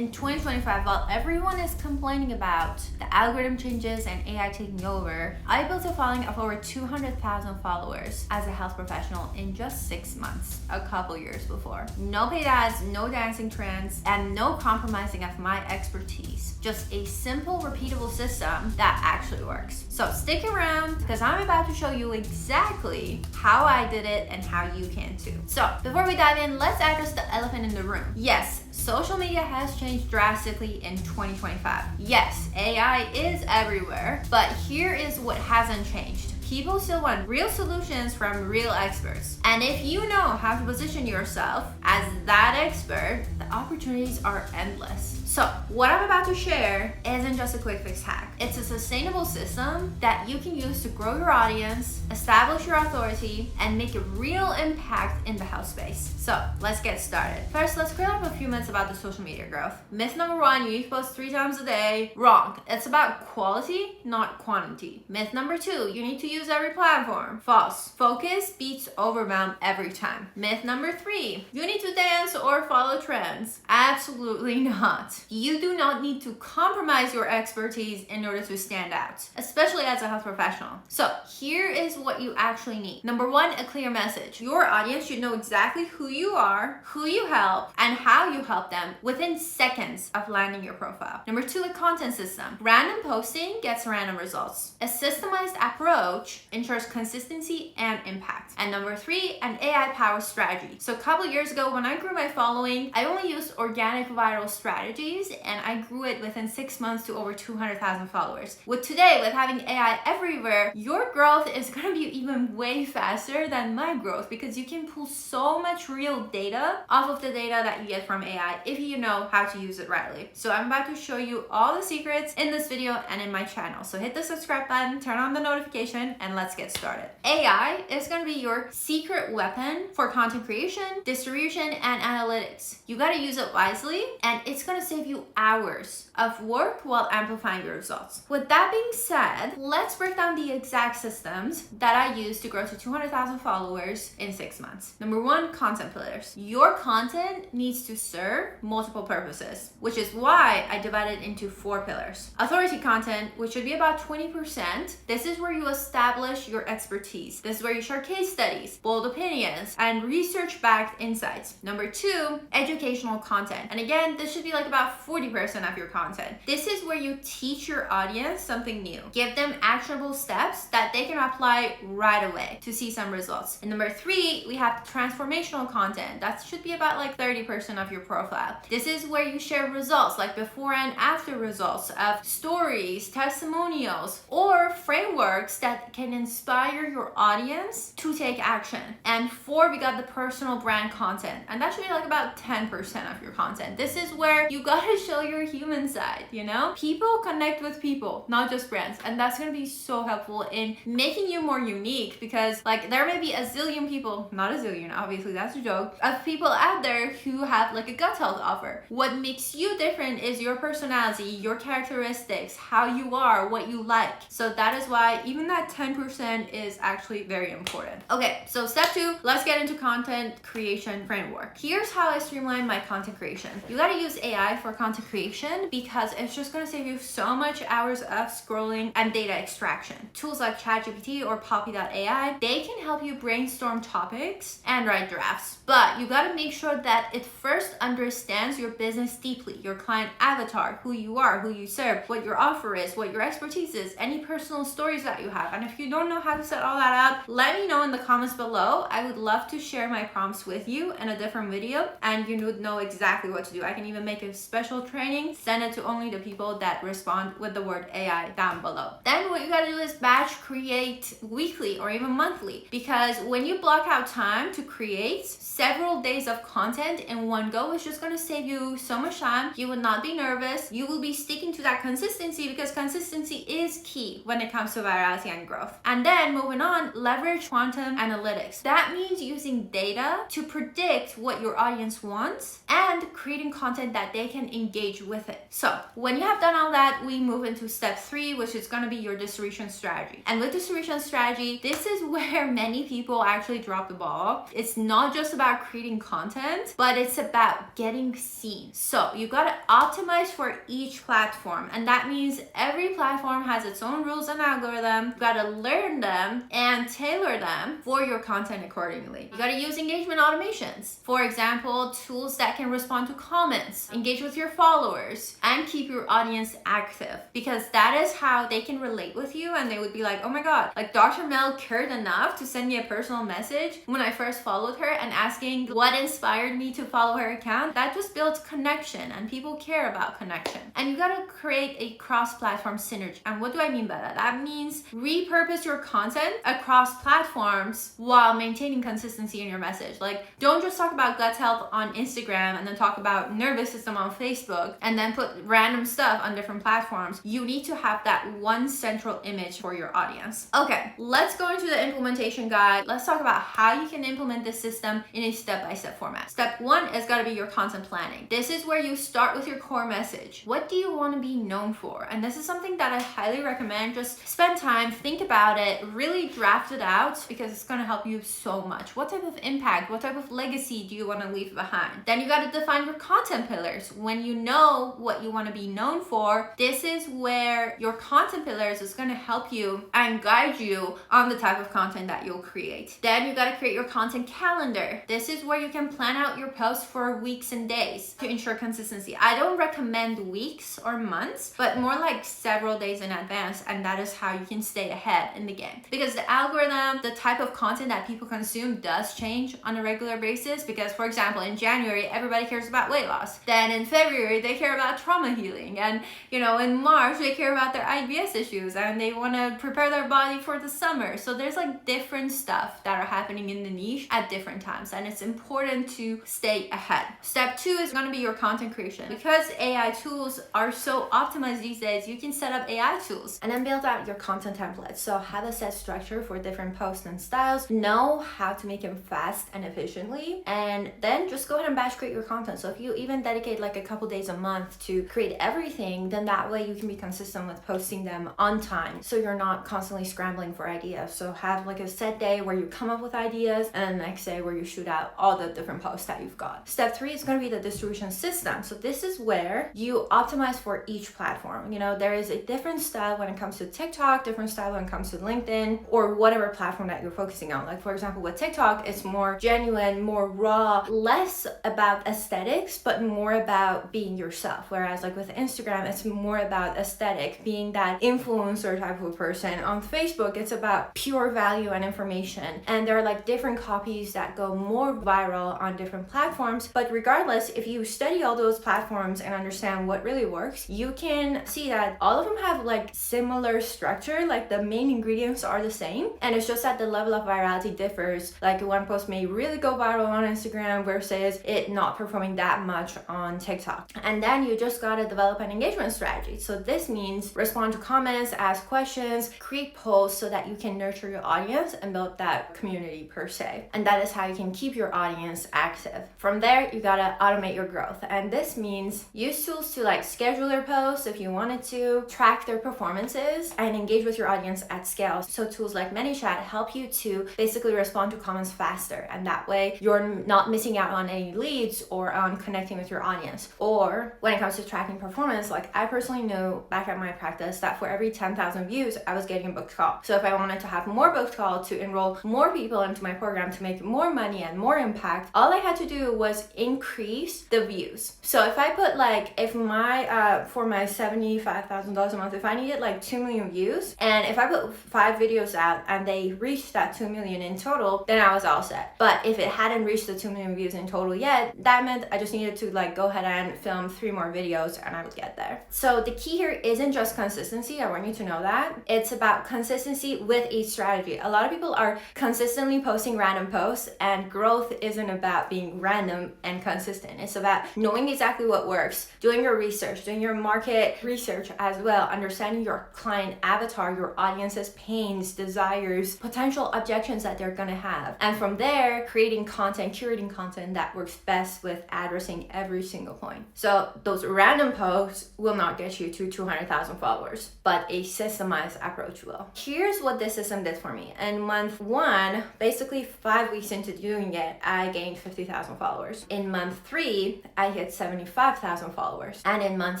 In 2025, while everyone is complaining about the algorithm changes and AI taking over, I built a following of over 200,000 followers as a health professional in just 6 months, a couple years before. No paid ads, no dancing trends, and no compromising of my expertise. Just a simple, repeatable system that actually works. So stick around because I'm about to show you exactly how I did it and how you can too. So before we dive in, let's address the elephant in the room. Yes, social media has changed drastically in 2025. Yes, AI is everywhere, but here is what hasn't changed. People still want real solutions from real experts. And if you know how to position yourself as that expert, the opportunities are endless. So what I'm about to share isn't just a quick fix hack. It's a sustainable system that you can use to grow your audience, establish your authority, and make a real impact in the health space. So let's get started. First, let's clear up a few myths about the social media growth. Myth number 1, you need to post 3 times a day. Wrong. It's about quality, not quantity. Myth number 2, you need to use every platform. False. Focus beats overwhelm every time. Myth number 3, you need to dance or follow trends. Absolutely not. You do not need to compromise your expertise in order to stand out, especially as a health professional. So here is what you actually need. Number 1, a clear message. Your audience should know exactly who you are, who you help, and how you help them within seconds of landing your profile. Number 2, a content system. Random posting gets random results. A systemized approach ensures consistency and impact. And number 3, an AI-powered strategy. So a couple years ago when I grew my following, I only used organic viral strategies, and I grew it within 6 months to over 200,000 followers. With today, with having AI everywhere, your growth is gonna be even way faster than my growth because you can pull so much real data off of the data that you get from AI if you know how to use it rightly. So I'm about to show you all the secrets in this video and in my channel. So hit the subscribe button, turn on the notification, and let's get started. AI is gonna be your secret weapon for content creation, distribution, and analytics. You gotta use it wisely, and it's gonna save you hours of work while amplifying your results. With that being said, let's break down the exact systems that I used to grow to 200,000 followers in 6 months. Number 1, content pillars. Your content needs to serve multiple purposes, which is why I divided into 4 pillars. Authority content, which should be about 20%. This is where you establish your expertise. This is where you share case studies, bold opinions, and research-backed insights. Number 2, educational content. And again, this should be like about 40% of your content. This is where you teach your audience something new. Give them actionable steps that they can apply right away to see some results. And number 3, we have transformational content. That should be about like 30% of your profile. This is where you share results, like before and after results of stories, testimonials, or frameworks that can inspire your audience to take action. And 4, we got the personal brand content. And that should be like about 10% of your content. This is where you gotta show your human side, you know? People connect with people, not just brands. And that's gonna be so helpful in making you more unique because like there may be a zillion people, not a zillion, obviously that's a joke, of people out there who have like a gut health offer. What makes you different is your personality, your characteristics, how you are, what you like. So that is why even that 10% is actually very important. Okay, so step 2, let's get into content creation framework. Here's how I streamline my content creation. You gotta use AI for content creation because it's just gonna save you so much hours of scrolling and data extraction. Tools like ChatGPT or Poppy.ai, they can help you brainstorm topics and write drafts. But you gotta make sure that it first understands your business deeply, your client avatar, who you are, who you serve, what your offer is, what your expertise is, any personal stories that you have. And if you don't know how to set all that up, let me know in the comments below. I would love to share my prompts with you in a different video and you would know exactly what to do. I can even make a special training, send it to only the people that respond with the word AI down below. Then what you gotta do is batch create weekly or even monthly, because when you block out time to create several days of content in one go, it's just gonna save you so much time. You would not be nervous. You will be sticking to that consistency because consistency is key when it comes to virality and growth. growth. And then moving on, leverage quantum analytics. That means using data to predict what your audience wants and creating content that they can engage with it. So when you have done all that, we move into step 3, which is going to be your distribution strategy. And with distribution strategy, this is where many people actually drop the ball. It's not just about creating content, but it's about getting seen. So you got to optimize for each platform. And that means every platform has its own rules and algorithm. You got to learn them and tailor them for your content accordingly. You got to use engagement automations. For example, tools that can respond to comments, engage with your followers, and keep your audience active, because that is how they can relate with you and they would be like, oh my god, like Dr. Mel cared enough to send me a personal message when I first followed her and asking what inspired me to follow her account. That just builds connection, and people care about connection. And you gotta create a cross-platform synergy. And what do I mean by that? That means repurpose your content across platforms while maintaining consistency in your message. Like, don't just talk about gut health on Instagram and then talk about nervous system on Facebook and then put random stuff on different platforms. You need to have that one central image for your audience. Okay, let's go into the implementation guide. Let's talk about how you can implement this system in a step-by-step format. Step 1 is gotta be your content planning. This is where you start with your core message. What do you want to be known for? And this is something that I highly recommend. Just spend time, think about it, really draft it out, because it's gonna help you so much. What type of impact, what type of legacy do you want to leave behind? Then you got to define your content pillars. When you know what you want to be known for, this is where your content pillars is going to help you and guide you on the type of content that you'll create. Then you got to create your content calendar. This is where you can plan out your posts for weeks and days to ensure consistency. I don't recommend weeks or months, but more like several days in advance, and that is how you can stay ahead in the game. Because the algorithm, the type of content that people consume does change on a regular basis. Because, for example, in January, everybody cares about weight loss. Then in February, they care about trauma healing. And, in March, they care about their IBS issues and they want to prepare their body for the summer. So there's like different stuff that are happening in the niche at different times. And it's important to stay ahead. Step 2 is going to be your content creation. Because AI tools are so optimized these days, you can set up AI tools and then build out your content templates. So have a set structure for different posts and styles. Know how to make them fast and efficiently, and then just go ahead and batch create your content. So if you even dedicate like a couple days a month to create everything, then that way you can be consistent with posting them on time, so you're not constantly scrambling for ideas. So have like a set day where you come up with ideas, and the next day where you shoot out all the different posts that you've got. Step 3 is going to be the distribution system. So this is where you optimize for each platform. There is a different style when it comes to TikTok, different style when it comes to LinkedIn, or whatever platform that you're focusing on. Like, for example, with TikTok, it's more genuine, more raw, less about aesthetics, but more about being yourself. Whereas like with Instagram, it's more about aesthetic, being that influencer type of person. On Facebook, it's about pure value and information. And there are like different copies that go more viral on different platforms. But regardless, if you study all those platforms and understand what really works, you can see that all of them have like similar structure. Like the main ingredients are the same, and it's just that the level of virality differs. Like one post may really go viral on Instagram versus it not performing that much on TikTok. And then you just gotta develop an engagement strategy. So this means respond to comments, ask questions, create posts so that you can nurture your audience and build that community per se. And that is how you can keep your audience active. From there, you gotta automate your growth. And this means use tools to like schedule their posts if you wanted to, track their performances, and engage with your audience at scale. So tools like ManyChat help you to basically respond to comments faster, and that way you're not missing out on any leads or on connecting with your audience. Or when it comes to tracking performance, like I personally know back at my practice that for every 10,000 views, I was getting a booked call. So if I wanted to have more booked call to enroll more people into my program to make more money and more impact, all I had to do was increase the views. So if I put like, if my for my $75,000 a month, if I needed like 2 million views, and if I put 5 videos out and they reached that 2 million in total, then I was all set. But if it hadn't reached the 2 million views in total yet, that meant I just needed to like go ahead and film 3 more videos and I would get there. So the key here isn't just consistency. I want you to know that. It's about consistency with each strategy. A lot of people are consistently posting random posts, and growth isn't about being random and consistent. It's about knowing exactly what works, doing your research, doing your market research as well, understanding your client avatar, your audience experiences, pains, desires, potential objections that they're gonna have. And from there, creating content, curating content that works best with addressing every single point. So those random posts will not get you to 200,000 followers, but a systemized approach will. Here's what this system did for me. In month 1, basically 5 weeks into doing it, I gained 50,000 followers. In month 3, I hit 75,000 followers. And in month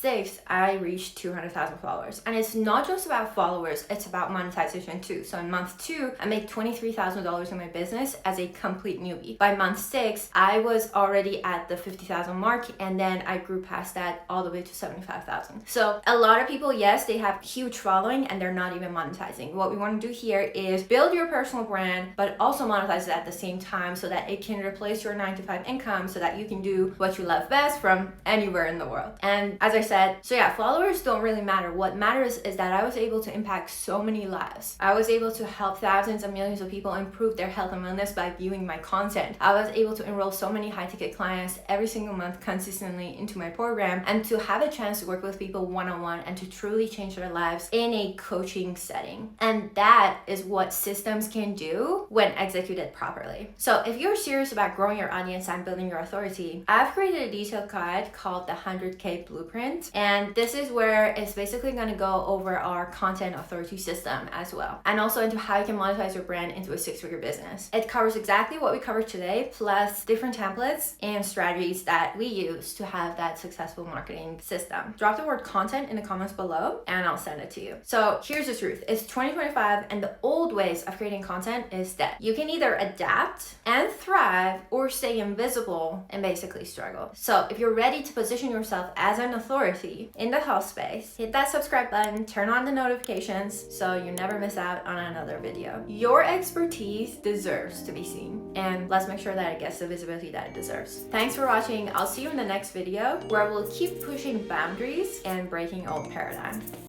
6, I reached 200,000 followers. And it's not just about followers, it's about monetization too. So in month 2, I made $23,000 in my business as a complete newbie. By month 6, I was already at the 50,000 mark, and then I grew past that all the way to 75,000. So a lot of people, yes, they have huge following and they're not even monetizing. What we want to do here is build your personal brand, but also monetize it at the same time so that it can replace your 9-to-5 income so that you can do what you love best from anywhere in the world. And as I said, so yeah, followers don't really matter. What matters is that I was able to impact so many lives. I was able to help thousands and millions of people improve their health and wellness by viewing my content. I was able to enroll so many high-ticket clients every single month consistently into my program, and to have a chance to work with people one-on-one and to truly change their lives in a coaching setting. And that is what systems can do when executed properly. So if you're serious about growing your audience and building your authority, I've created a detailed guide called the 100K Blueprint. And this is where it's basically going to go over our content authority system as well, and also into how you can monetize your brand into a 6-figure business. It covers exactly what we covered today, plus different templates and strategies that we use to have that successful marketing system. Drop the word content in the comments below and I'll send it to you. So here's the truth. It's 2025 and the old ways of creating content is dead. You can either adapt and thrive or stay invisible and basically struggle. So if you're ready to position yourself as an authority in the health space, hit that subscribe button, turn on the notifications so you never miss out on another video. Your expertise deserves to be seen, and let's make sure that it gets the visibility that it deserves. Thanks for watching. I'll see you in the next video where we'll keep pushing boundaries and breaking old paradigms.